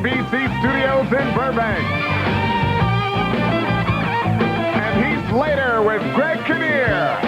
NBC Studios in Burbank. And Heath Later with Greg Kinnear.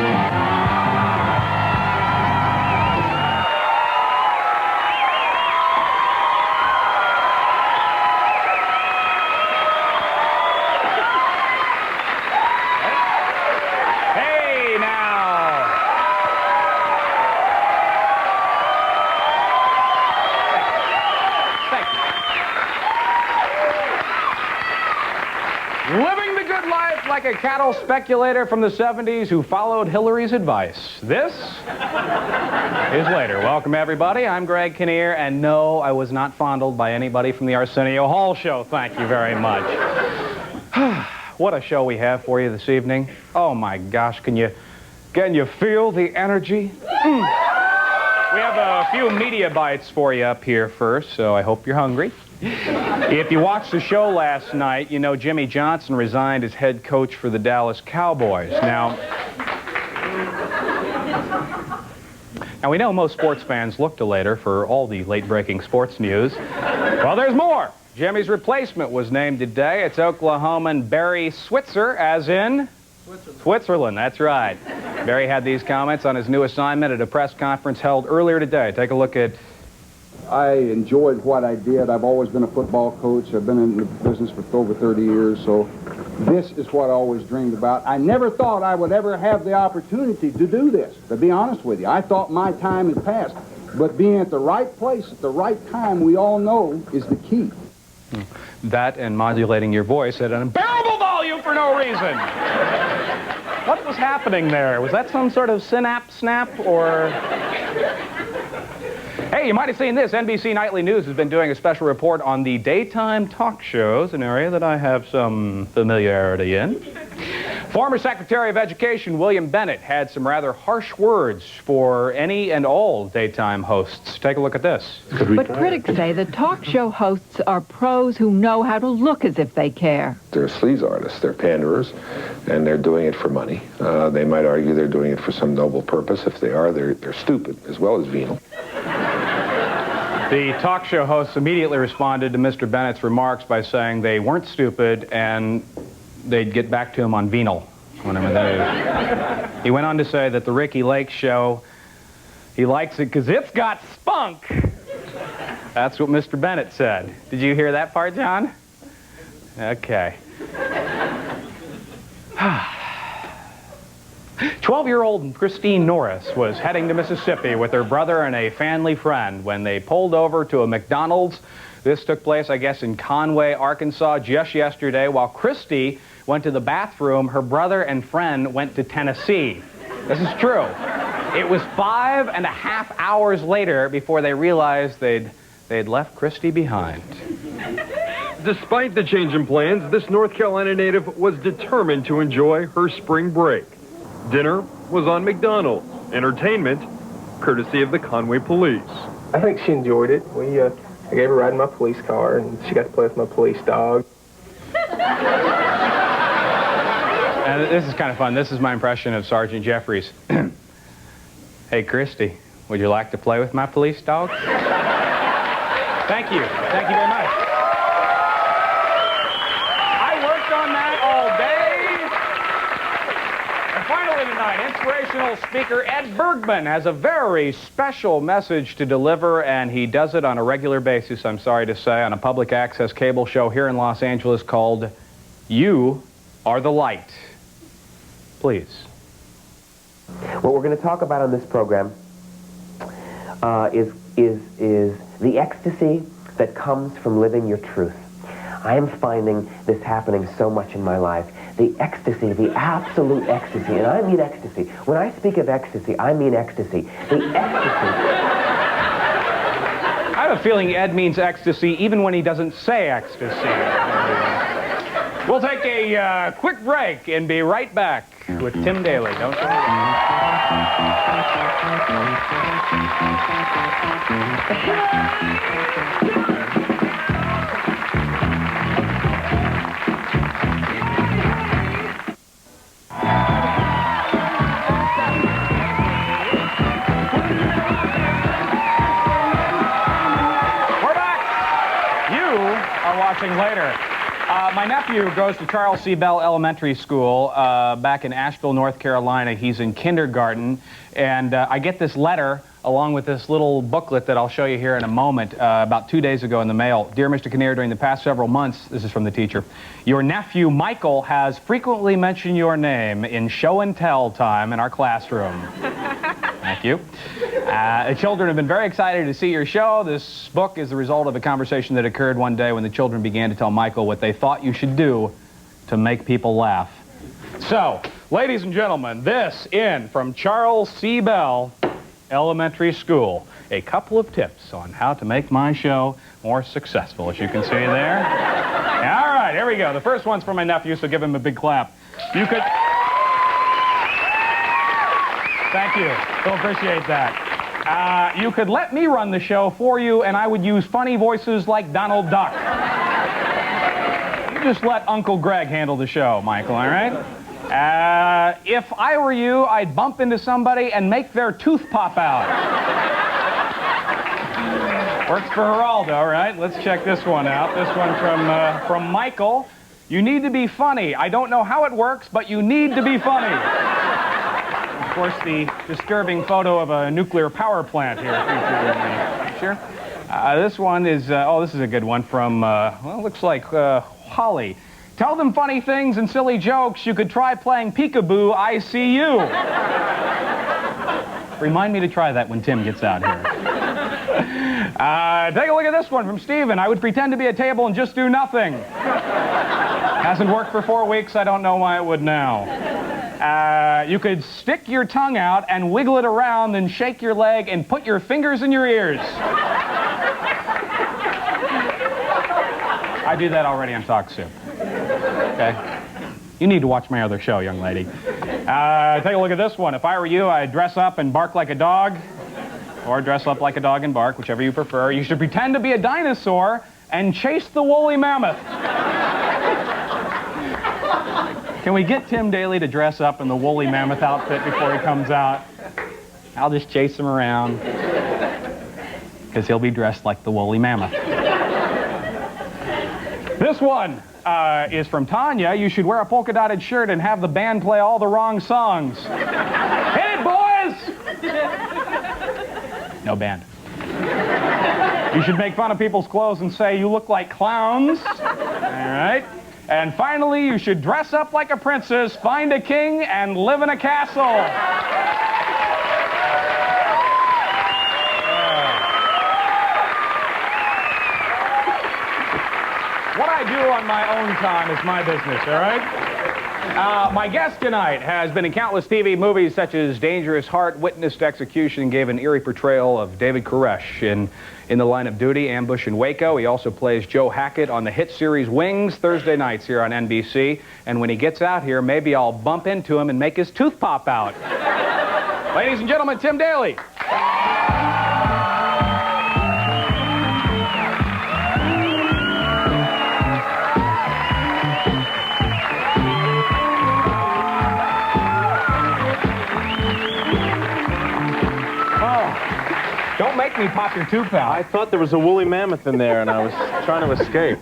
Living the good life like a cattle speculator from the 70s who followed Hillary's advice. This is Later. Welcome, everybody. I'm Greg Kinnear, and no, I was not fondled by anybody from the Arsenio Hall show. Thank you very much. What a show we have for you this evening. Oh, my gosh, can you feel the energy? We have a few media bites for you up here first, so I hope you're hungry. If you watched the show last night, you know Jimmy Johnson resigned as head coach for the Dallas Cowboys. Now, we know most sports fans look to Later for all the late-breaking sports news. Well, there's more. Jimmy's replacement was named today. It's Oklahoman Barry Switzer, as in? Switzerland, that's right. Barry had these comments on his new assignment at a press conference held earlier today. Take a look at... I enjoyed what I did. I've always been a football coach. I've been in the business for over 30 years, so this is what I always dreamed about. I never thought I would ever have the opportunity to do this, to be honest with you. I thought my time had passed, but being at the right place at the right time, we all know, is the key. That and modulating your voice at an unbearable volume for no reason. What was happening there? Was that some sort of synapse snap, or... Hey, you might have seen this. NBC Nightly News has been doing a special report on the daytime talk shows, an area that I have some familiarity in. Former Secretary of Education William Bennett had some rather harsh words for any and all daytime hosts. Take a look at this. But critics say the talk show hosts are pros who know how to look as if they care. They're sleaze artists, they're panderers, and they're doing it for money. They might argue they're doing it for some noble purpose. If they are, they're stupid as well as venal. The talk show hosts immediately responded to Mr. Bennett's remarks by saying they weren't stupid and they'd get back to him on venal. Whenever that is. He went on to say that the Ricky Lake show, he likes it because it's got spunk. That's what Mr. Bennett said. Did you hear that part, John? Okay. 12-year-old Christine Norris was heading to Mississippi with her brother and a family friend when they pulled over to a McDonald's. This took place, I guess, in Conway, Arkansas, just yesterday. While Christy went to the bathroom, her brother and friend went to Tennessee. This is true. It was 5.5 hours later before they realized they'd left Christy behind. Despite the change in plans, this North Carolina native was determined to enjoy her spring break. Dinner was on McDonald's. Entertainment, courtesy of the Conway Police. I think she enjoyed it. I gave her a ride in my police car, and she got to play with my police dog. And this is kind of fun. This is my impression of Sergeant Jeffries. Hey, Christy, would you like to play with my police dog? Thank you. Thank you very much. I worked on that all day. And finally tonight, inspirational speaker Ed Bergman has a very special message to deliver, and he does it on a regular basis, I'm sorry to say, on a public access cable show here in Los Angeles called You Are the Light. Please. What we're going to talk about on this program is the ecstasy that comes from living your truth. I am finding this happening so much in my life. The ecstasy, the absolute ecstasy, and I mean ecstasy. When I speak of ecstasy, I mean ecstasy. The ecstasy. I have a feeling Ed means ecstasy even when he doesn't say ecstasy. We'll take a quick break and be right back with Tim Daly. Don't go you are watching later. My nephew goes to Charles C. Bell Elementary School back in Asheville, North Carolina. He's in kindergarten, and I get this letter along with this little booklet that I'll show you here in a moment about 2 days ago in the mail. Dear Mr. Kinnear, during the past several months, this is from the teacher, your nephew Michael has frequently mentioned your name in show and tell time in our classroom. Thank you. The children have been very excited to see your show. This book is the result of a conversation that occurred one day when the children began to tell Michael what they thought you should do to make people laugh. So, ladies and gentlemen, this in from Charles C. Bell Elementary School. A couple of tips on how to make my show more successful, as you can see there. All right, here we go. The first one's for my nephew, so give him a big clap. You could... Thank you. We'll appreciate that. You could let me run the show for you, and I would use funny voices like Donald Duck. You just let Uncle Greg handle the show, Michael, all right? If I were you, I'd bump into somebody and make their tooth pop out. Works for Geraldo, right? Let's check this one out. This one from Michael. You need to be funny. I don't know how it works, but you need to be funny. Of course, the disturbing photo of a nuclear power plant here featured in the picture. This one is, oh, this is a good one from, well, it looks like Holly. Tell them funny things and silly jokes. You could try playing peekaboo, I see you. Remind me to try that when Tim gets out here. Take a look at this one from Steven. I would pretend to be a table and just do nothing. Hasn't worked for 4 weeks. I don't know why it would now. You could stick your tongue out and wiggle it around, then shake your leg and put your fingers in your ears. I do that already on Talk Soup. Okay. You need to watch my other show, young lady. Take a look at this one. If I were you, I'd dress up and bark like a dog, or dress up like a dog and bark, whichever you prefer. You should pretend to be a dinosaur and chase the woolly mammoth. Can we get Tim Daly to dress up in the woolly mammoth outfit before he comes out? I'll just chase him around, because he'll be dressed like the woolly mammoth. This one is from Tanya. You should wear a polka-dotted shirt and have the band play all the wrong songs. Hit it, boys! No band. You should make fun of people's clothes and say, you look like clowns. All right. And finally, you should dress up like a princess, find a king, and live in a castle. What I do on my own time is my business, all right? My guest tonight has been in countless TV movies such as Dangerous Heart, Witnessed Execution, and gave an eerie portrayal of David Koresh in The Line of Duty, Ambush in Waco. He also plays Joe Hackett on the hit series Wings, Thursday nights here on NBC. And when he gets out here, maybe I'll bump into him and make his tooth pop out. Ladies and gentlemen, Tim Daly. Don't make me pop your tooth out. I thought there was a woolly mammoth in there, and I was trying to escape.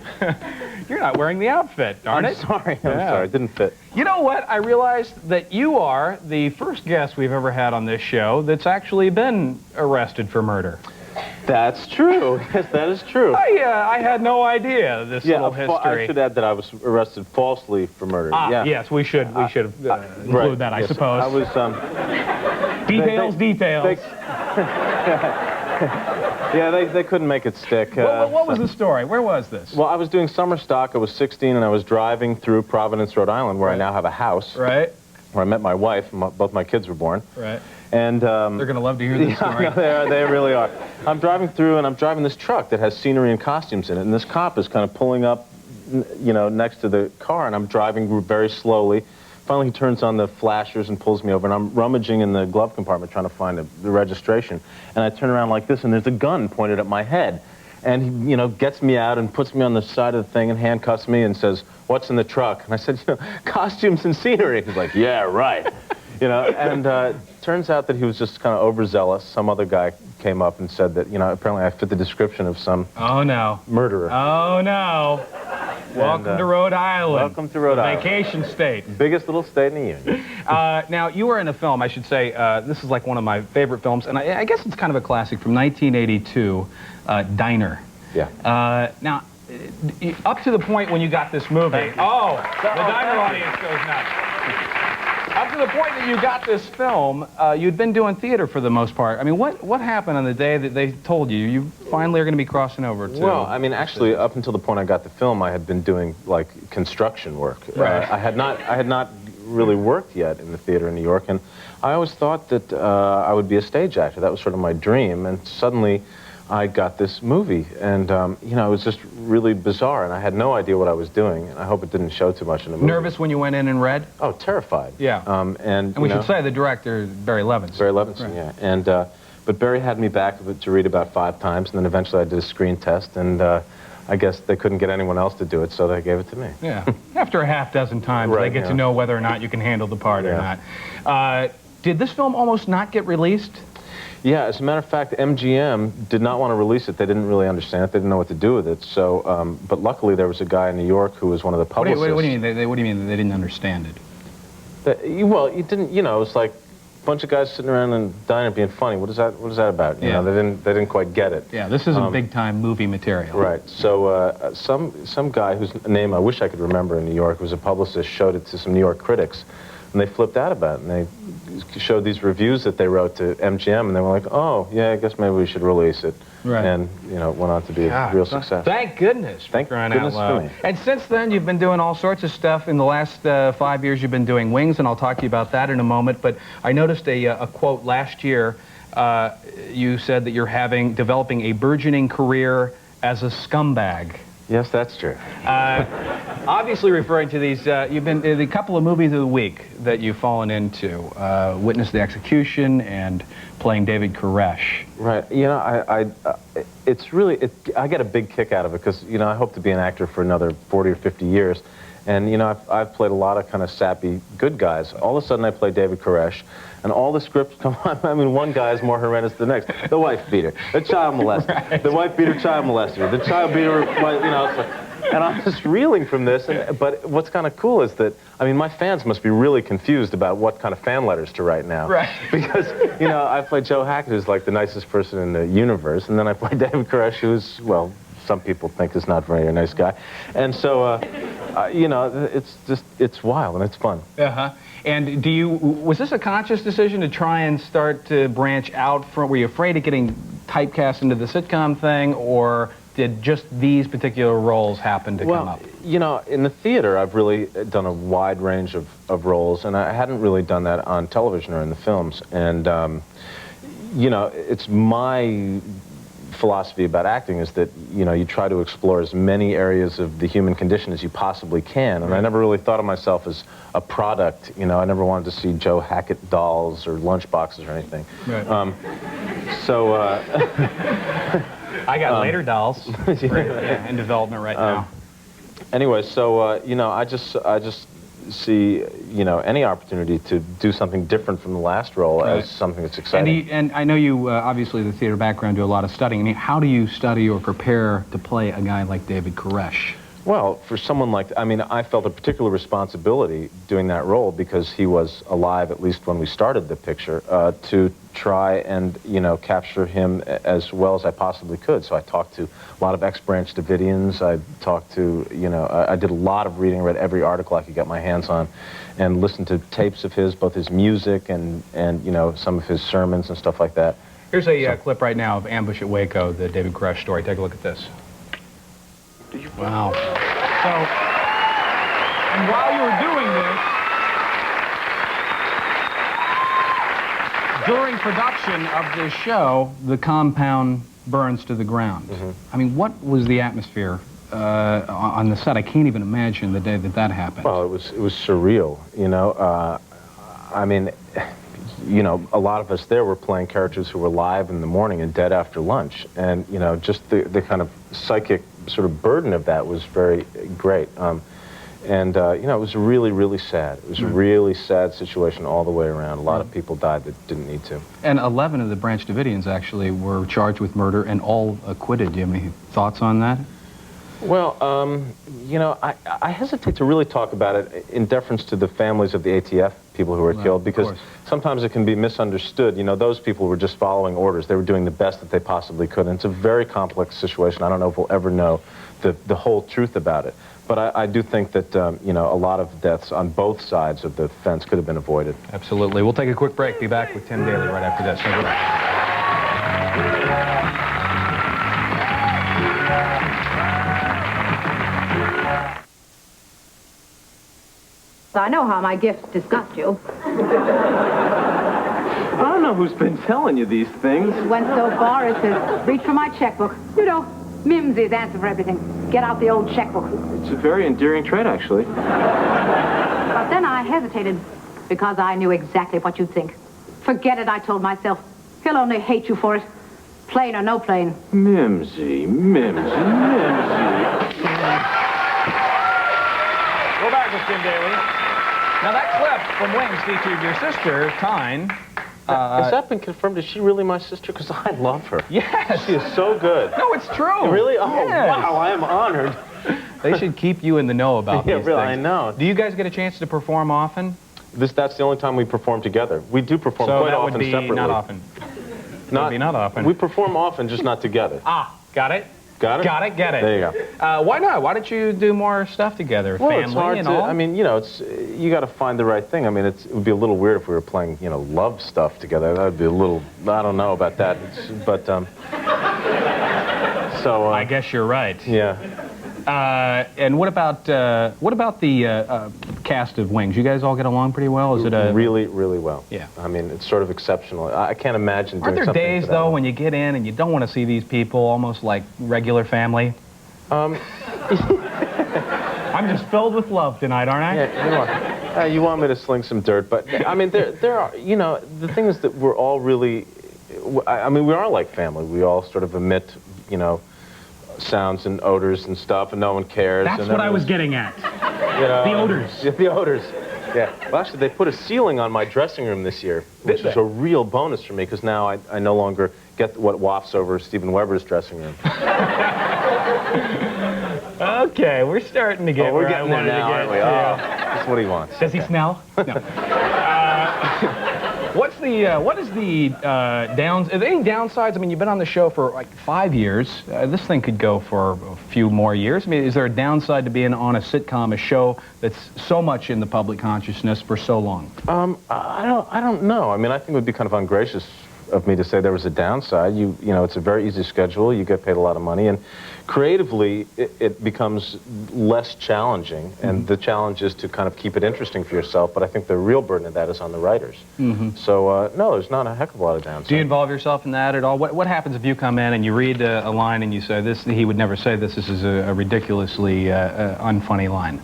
You're not wearing the outfit, darn it. I'm sorry. I'm sorry. It didn't fit. You know what? I realized that you are the first guest we've ever had on this show that's actually been arrested for murder. That's true. Yes, that is true. I had no idea this little history. I should add that I was arrested falsely for murder. Yes, we should include that, I suppose. I was, details. Yeah, they couldn't make it stick. What was the story? Where was this? Well, I was doing summer stock. I was 16, and I was driving through Providence, Rhode Island, where I now have a house. Right. Where I met my wife, and both my kids were born. Right. And they're going to love to hear this story. Yeah, they really are. I'm driving through, and I'm driving this truck that has scenery and costumes in it, and this cop is kind of pulling up, you know, next to the car, and I'm driving very slowly. Finally, he turns on the flashers and pulls me over, and I'm rummaging in the glove compartment trying to find the registration. And I turn around like this, and there's a gun pointed at my head. And he, you know, gets me out and puts me on the side of the thing and handcuffs me and says, "What's in the truck?" And I said, "You know, costumes and scenery." He's like, "Yeah, right." You know, and turns out that he was just kind of overzealous. Some other guy came up and said that, you know, apparently I fit the description of some Oh, no. murderer. Oh, no. Welcome to Rhode Island. Welcome to Rhode Island. Vacation state. Biggest little state in the union. Now, you were in a film, I should say, this is like one of my favorite films, and I guess it's kind of a classic from 1982, Diner. Yeah. Now, up to the point when you got this movie, oh, the Diner audience goes nuts. Up to the point that you got this film, you'd been doing theater for the most part. I mean, what happened on the day that they told you you finally are going to be crossing over to? Well, I mean, actually, up until the point I got the film, I had been doing like construction work. Right. I had not really worked yet in the theater in New York, and I always thought that I would be a stage actor. That was sort of my dream, and suddenly I got this movie, and you know, it was just really bizarre, and I had no idea what I was doing, and I hope it didn't show too much in the movie. Nervous when you went in and read? Oh, terrified. Yeah. And we should say the director, Barry Levinson. Barry Levinson, right. yeah. And but Barry had me back to read about 5 times, and then eventually I did a screen test, and I guess they couldn't get anyone else to do it, so they gave it to me. Yeah. After a half dozen times, Right, they get to know whether or not you can handle the part or not. Did this film almost not get released? Yeah, as a matter of fact, MGM did not want to release it. They didn't really understand it. They didn't know what to do with it. So, but luckily there was a guy in New York who was one of the publicists. What do you mean? What do you mean they didn't understand it? Well, you didn't. You know, it was like a bunch of guys sitting around in a diner being funny. What is that about? You know, they didn't quite get it. Yeah, this isn't big time movie material. Right. So some guy whose name I wish I could remember in New York, who was a publicist, showed it to some New York critics, and they flipped out about it. And they showed these reviews that they wrote to MGM, and they were like, "Oh, yeah, I guess maybe we should release it." Right. And you know, it went on to be a real success. Thank goodness. Thank goodness for me. And since then, you've been doing all sorts of stuff. In the last 5 years, you've been doing Wings, and I'll talk to you about that in a moment. But I noticed a quote last year. You said that you're developing a burgeoning career as a scumbag. Yes, that's true. Obviously referring to these, you've been a couple of movies of the week that you've fallen into, Witness the Execution and playing David Koresh. Right. You know, it's really, I get a big kick out of it because, you know, I hope to be an actor for another 40 or 50 years. And, you know, I've played a lot of kind of sappy good guys. All of a sudden I play David Koresh, and all the scripts come on. I mean, one guy is more horrendous than the next. The wife beater, the child molester, Right. the wife beater, child molester, the child beater, you know, it's like, and I'm just reeling from this. But what's kind of cool is that, I mean, my fans must be really confused about what kind of fan letters to write now. Right. Because, you know, I play Joe Hackett, who's like the nicest person in the universe, and then I play David Koresh, who's, well, some people think is not very a nice guy. And so, you know, it's wild and it's fun. Uh-huh. And was this a conscious decision to try and start to branch out from, were you afraid of getting typecast into the sitcom thing, or did just these particular roles happen to come up? You know, in the theater, I've really done a wide range of roles, and I hadn't really done that on television or in the films. And, you know, it's my philosophy about acting is that, you know, you try to explore as many areas of the human condition as you possibly can. And I never really thought of myself as a product. You know, I never wanted to see Joe Hackett dolls or lunchboxes or anything. Right. I got later dolls in development right now. Anyway, so, you know, I just see, you know, any opportunity to do something different from the last role as something that's exciting. And I know you, obviously, the theater background, do a lot of studying. I mean, how do you study or prepare to play a guy like David Koresh? Well, for someone like, I mean, I felt a particular responsibility doing that role because he was alive, at least when we started the picture, to try and, you know, capture him as well as I possibly could. So I talked to a lot of ex-Branch Davidians. I talked to, you know, I did a lot of reading, read every article I could get my hands on, and listened to tapes of his, both his music and you know, some of his sermons and stuff like that. Here's a clip right now of Ambush at Waco, the David Koresh story. Take a look at this. Wow. So, and while you were doing this, during production of this show, the compound burns to the ground. Mm-hmm. I mean, what was the atmosphere on the set? I can't even imagine the day that happened. Well, it was surreal, you know. I mean, you know, a lot of us there were playing characters who were live in the morning and dead after lunch. And, you know, just the kind of psychic sort of burden of that was very great. And, you know, it was really, really sad. It was a really sad situation all the way around. A lot of people died that didn't need to. And 11 of the Branch Davidians actually were charged with murder and all acquitted. Do you have any thoughts on that? Well, you know, I hesitate to really talk about it in deference to the families of the ATF people who were killed, because sometimes it can be misunderstood. You know, those people were just following orders. They were doing the best that they possibly could, and it's a very complex situation. I don't know if we'll ever know the whole truth about it. But I do think that, you know, a lot of deaths on both sides of the fence could have been avoided. Absolutely. We'll take a quick break. Be back with Tim Daly right after this. I know how my gifts disgust you. I don't know who's been telling you these things. It went so far as to reach for my checkbook. You know, Mimsy's answer for everything. Get out the old checkbook. It's a very endearing trait, actually. But then I hesitated, because I knew exactly what you'd think. Forget it, I told myself. He'll only hate you for it. Plain or no plain. Mimsy, Mimsy, Mimsy. We're back with Tim Daly. Now, that clip from Wings featured your sister, Tyne. Has that been confirmed? Is she really my sister? Because I love her. Yes. She is so good. No, it's true. Really? Oh, yes. Wow, I am honored. They should keep you in the know about these really, things. I know. Do you guys get a chance to perform often? That's the only time we perform together. We do perform quite often separately. So that would be not often. Not often. We perform often, just not together. Ah, got it. Got it? Got it, get it. There you go. Why not? Why don't you do more stuff together? Well, Family it's hard and to, all? I mean, you know, you got to find the right thing. I mean, it would be a little weird if we were playing, you know, love stuff together. That would be a little, I don't know about that. But, so... I guess you're right. Yeah. And what about the cast of Wings? You guys all get along pretty well? Is it a... Really, really well. Yeah. I mean, it's sort of exceptional. I can't imagine doing Aren't something there days, though, when you get in and you don't want to see these people, almost like regular family? I'm just filled with love tonight, aren't I? Yeah, you are. You want me to sling some dirt, but, I mean, there are, you know, the thing is that we're all really... I mean, we are like family. We all sort of emit, you know, sounds and odors and stuff, and no one cares. That's what I was getting at. You know, the odors. Yeah, the odors. Yeah. Well, actually, they put a ceiling on my dressing room this year, which is a real bonus for me, because now I no longer get what wafts over Steven Weber's dressing room. Okay, we're starting to get we're where getting I there now, to aren't we? get. That's what he wants. Does he smell? No. What is the downs? Are there any downsides? I mean, you've been on the show for like 5 years. This thing could go for a few more years. I mean, is there a downside to being on a sitcom, a show that's so much in the public consciousness for so long? I don't know. I mean, I think it would be kind of ungracious of me to say there was a downside. You know, it's a very easy schedule. You get paid a lot of money, and creatively, it becomes less challenging. And the challenge is to kind of keep it interesting for yourself. But I think the real burden of that is on the writers. So no, there's not a heck of a lot of downside. Do you involve yourself in that at all? What happens if you come in and you read a line and you say, "This he would never say this. This is a ridiculously unfunny line"?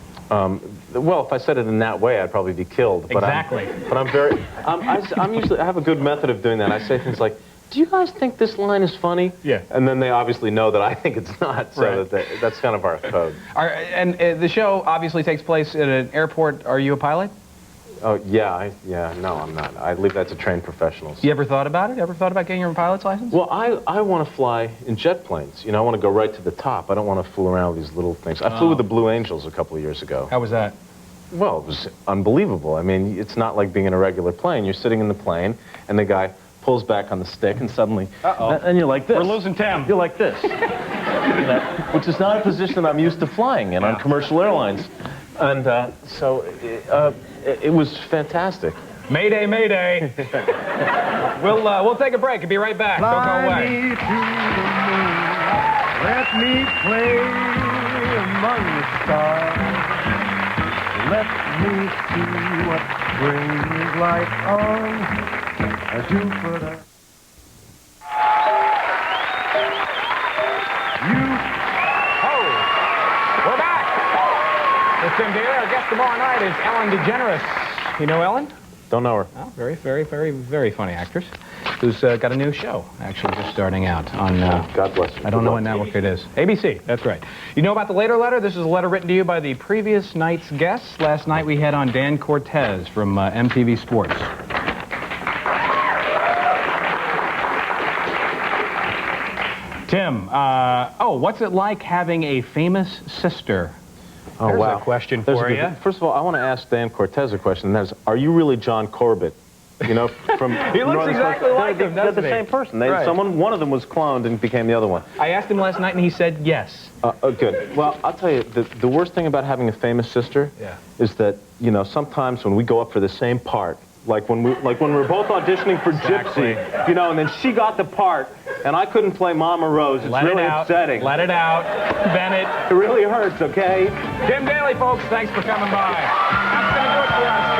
Well, if I said it in that way, I'd probably be killed. But Exactly. I'm very... I'm usually... I have a good method of doing that. I say things like, do you guys think this line is funny? Yeah. And then they obviously know that I think it's not, so that's kind of our code. And the show obviously takes place at an airport. Are you a pilot? Oh, yeah. No, I'm not. I leave that to trained professionals. You ever thought about it? Ever thought about getting your pilot's license? Well, I want to fly in jet planes. You know, I want to go right to the top. I don't want to fool around with these little things. I flew with the Blue Angels a couple of years ago. How was that? Well, it was unbelievable. I mean, it's not like being in a regular plane. You're sitting in the plane, and the guy pulls back on the stick, and suddenly, and you're like this. We're losing Tim. You're like this, which is not a position I'm used to flying in on commercial airlines. And so it was fantastic. Mayday, mayday. We'll take a break and be right back. Don't go away. Let me play among the stars. Let me see what spring is like on Jupiter. We're back. With Tim Daly. Our guest tomorrow night is Ellen DeGeneres. You know Ellen? Don't know her. Oh, very, very, very, very funny actress. who's got a new show, actually, just starting out on... God bless you. I don't know what network it is. ABC, that's right. You know about the later letter? This is a letter written to you by the previous night's guest. Last night we had on Dan Cortez from MTV Sports. Tim, what's it like having a famous sister? Oh, There's wow. a question There's for a you. First of all, I want to ask Dan Cortez a question, and that is, are you really John Corbett? You know, from He looks exactly like him, They're doesn't the he? same person. Right. One of them was cloned and became the other one. I asked him last night, and he said yes. Good. Well, I'll tell you, the worst thing about having a famous sister is that, you know, sometimes when we go up for the same part, like when we were both auditioning for Gypsy, you know, and then she got the part, and I couldn't play Mama Rose. It's really upsetting. Let it out. Bennett. It really hurts, okay? Tim Daly, folks, thanks for coming by. That's going to do it for us.